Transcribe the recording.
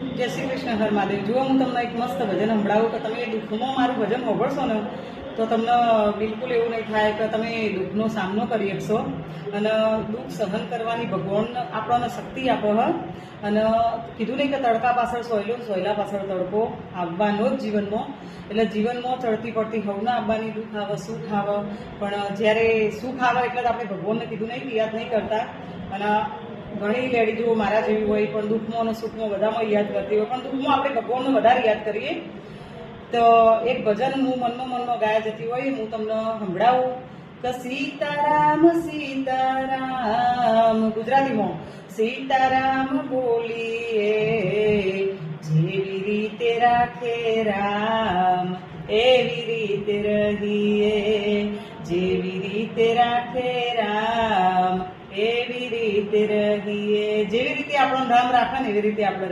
જય શ્રી કૃષ્ણ હર મહાદેવ। જો હું તમને એક મસ્ત ભજન સંભળાવું કે તમે દુઃખમાં મારું ભજન સાંભળશો ને તો તમને બિલકુલ એવું નહીં થાય કે તમે દુઃખનો સામનો કરી શકશો અને દુઃખ સહન કરવાની ભગવાન આપણને શક્તિ આપે હ। અને કીધું નહીં કે તડકા પાછળ સોયલું, સોયલા પાછળ તડકો આવવાનો જ જીવનમાં। એટલે જીવનમાં ચડતી પડતી હવના આવવાની, દુઃખ આવે, સુખ આવે, પણ જ્યારે સુખ આવે એટલે જ આપણે ભગવાનને કીધું નહીં યાદ નહીં કરતા। અને ઘણી લેડીઝો મારા જેવી હોય પણ દુઃખમાં અને સુખમાં બધામાં યાદ કરતી હોય, પણ દુઃખમાં આપણે ભગવાનને વધારે યાદ કરીએ। તો એક ભજન હું મનમાં ગાયા જતી હોય, હું તમને સંભળાવું કે સીતારામ સીતારામ, ગુજરાતીમાં સીતારામ બોલીએ, જેવી રીતે રાખે રામ એવી રીતે રહીએ, જેવી રીતે રાખે રામ એવી રીતે રહીએ। જેવી રીતે આપણું નામ રાખે ને એવી રીતે આપણે